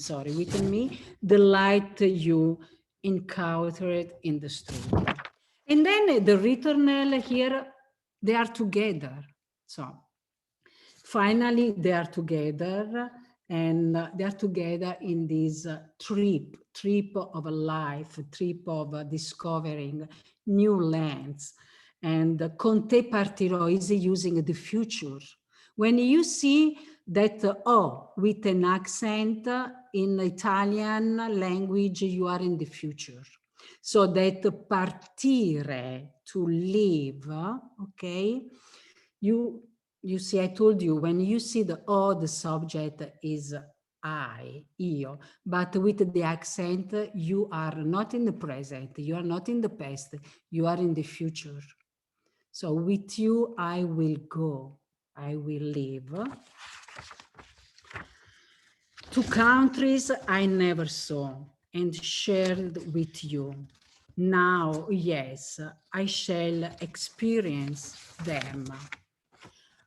the light you encountered in the street. And then the ritornelle here, they are together. So finally, they are together, and they are together in this trip of a life, trip of discovering new lands. And con te partirò is using the future. When you see that O with an accent in Italian language, you are in the future. So that partire, to leave, okay? You see, I told you, when you see the O, the subject is I, io, but with the accent, you are not in the present, you are not in the past, you are in the future. So with you, I will go, I will live. To countries I never saw and shared with you. Now, yes, I shall experience them.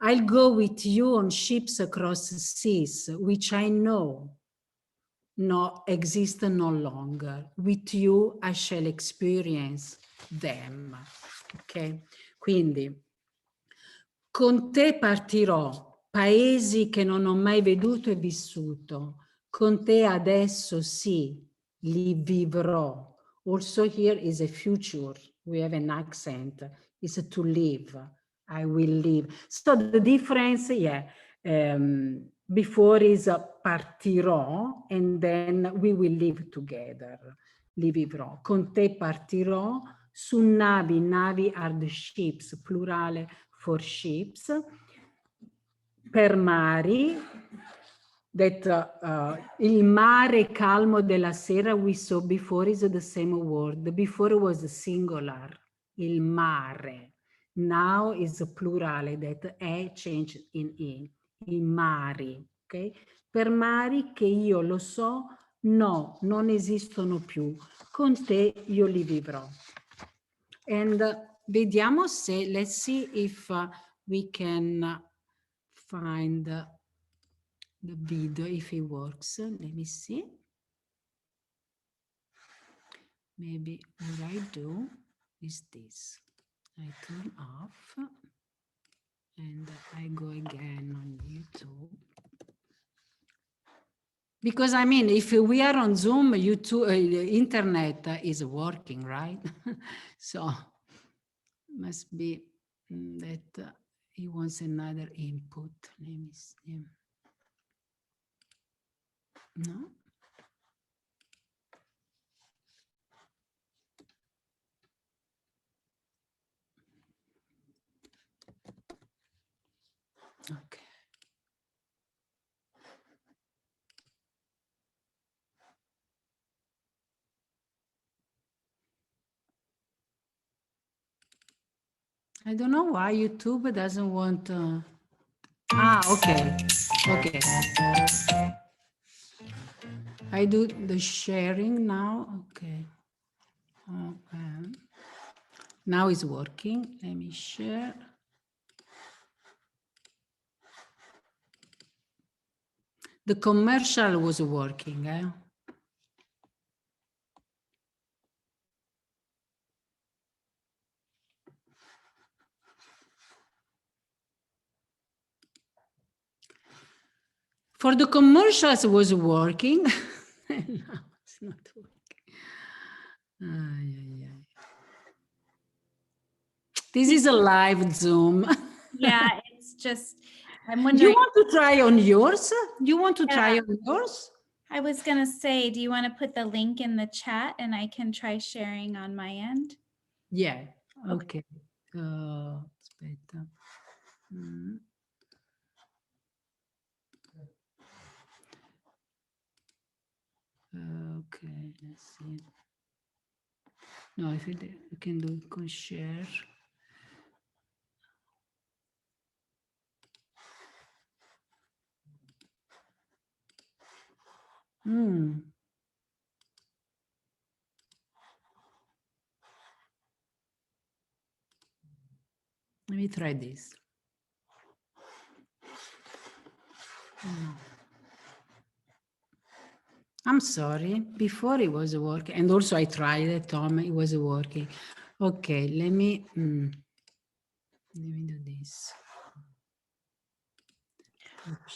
I'll go with you on ships across seas, which I know exist no longer. With you I shall experience them. Ok? Quindi, con te partirò, paesi che non ho mai veduto e vissuto. Con te adesso sì, li vivrò. Also here is a future. We have an accent. It's to live. I will live. So the difference, yeah, before is partirò, and then we will live together. Li vivrò. Con te partirò, su navi, navi are the ships, plurale for ships, per mari, that il mare calmo della sera we saw before is the same word. Before was singular, il mare. Now is a plurale that è changed in i mari, ok? Per mari che io lo so, no, non esistono più. Con te io li vivrò. And vediamo se, let's see if we can find the video, if it works. Let me see. Maybe what I do is this. I turn off and I go again on YouTube. Because I mean, if we are on Zoom, YouTube, internet is working, right? So must be that he wants another input. Let me see. No. Okay. I don't know why YouTube doesn't want. Okay. Okay. I do the sharing now. Okay. Now it's working. Let me share. The commercial was working. For the commercials, it was working. Now it's not working. Ay, ay, ay. This is a live Zoom. Yeah, it's just, I'm You wondering. want to try on yours? You want to try on yours? I was going to say, do you want to put the link in the chat and I can try sharing on my end? Yeah. Okay. Aspetta. Okay, let's see. No, if you can do it, can share. Let me try this. I'm sorry, before it was working. And also I tried it, Tom, it was working. Okay, let me do this.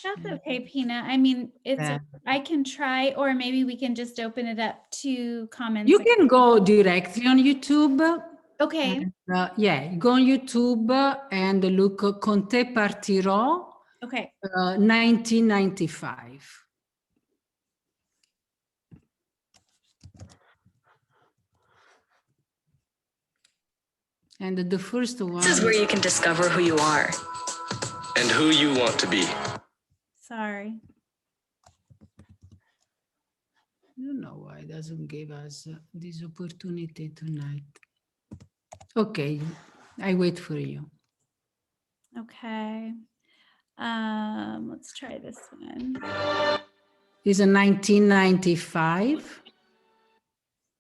That's okay, Pina. I mean, Yeah. I can try, or maybe we can just open it up to comments. You can go directly on YouTube. Okay. And, yeah, go on YouTube and look Con te partirò Okay. 1995. And the first one. This is where you can discover who you are. And who you want to be. Sorry. I don't know why it doesn't give us this opportunity tonight. Okay, I wait for you. Okay. Let's try this one. It's a 1995.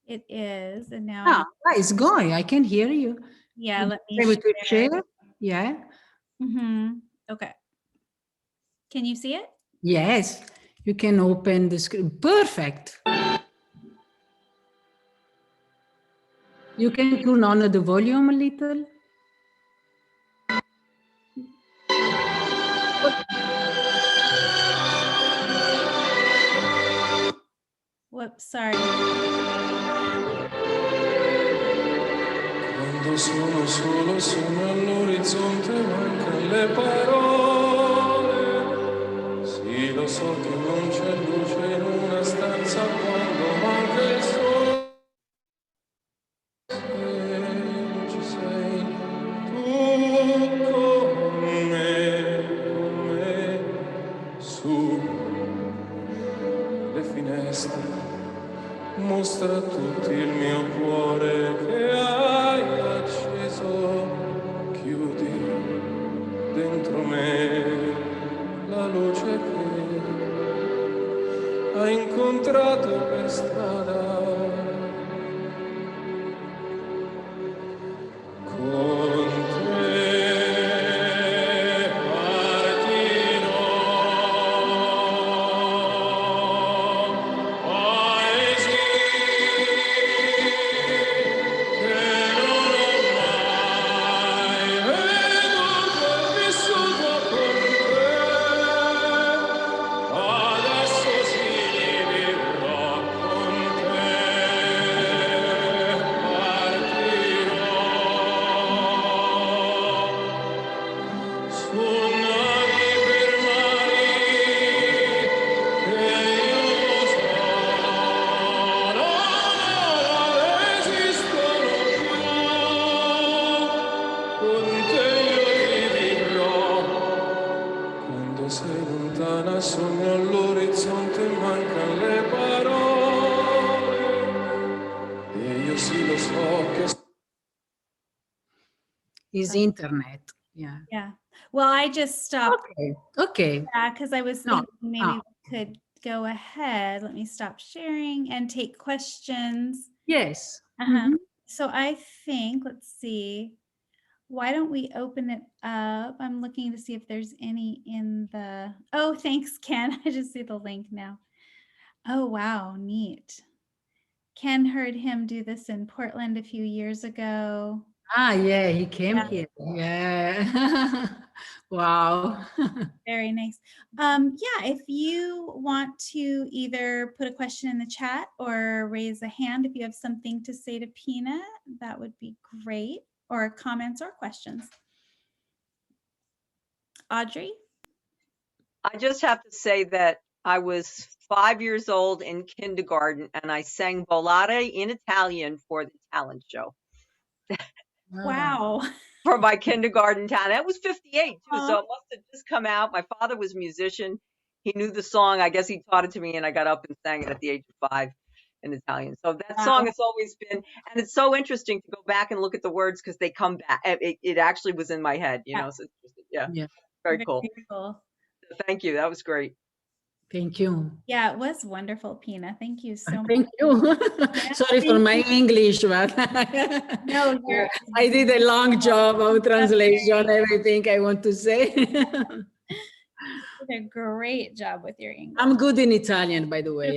It is, and now It's going. I can hear you. yeah, let me Able to share. share? Yeah. Okay. Can you see it? Yes. You can open the screen. Perfect. You can turn on the volume a little. Whoops, sorry. Quando sono solo, sono all'orizzonte, mancano le parole. Sì, lo so che non c'è luce in una stanza quando manca il sole. Se non ci sei, tu con me, su le finestre. Mostra a tutti il mio cuore che hai acceso, chiudi dentro me la luce che hai incontrato per strada. Con te partirò. Adesso sì. Is internet. Yeah. Yeah. Well, I just stopped Okay. Okay. that because I was No. thinking maybe we could go ahead. Let me stop sharing and take questions. Yes. Uh-huh. So I think, let's see, why don't we open it up? I'm looking to see if there's any in the, oh, thanks, Ken. I just see the link now. Oh, wow, neat. Ken heard him do this in Portland a few years ago. Ah, yeah, he came Yeah. here. Yeah. Wow. Very nice. Yeah, if you want to either put a question in the chat or raise a hand if you have something to say to Pina, that would be great. Or comments or questions. Audrey? I just have to say that I was 5 years old in kindergarten and I sang Volare in Italian for the talent show Wow. for my kindergarten talent. That was 58 too, Aw. so it must have just come out. My father was a musician. He knew the song. I guess he taught it to me and I got up and sang it at the age of 5 in Italian. So that song has always been, and it's so interesting to go back and look at the words because they come back. It actually was in my head, you know, so yeah, very cool. Very cool. Thank you. That was great. Thank you. Yeah, it was wonderful, Pina. Thank you so much. Thank you. Sorry for my English, but No, you're I did a long job of translation, everything I want to say. you did a great job with your English. I'm good in Italian, by the way.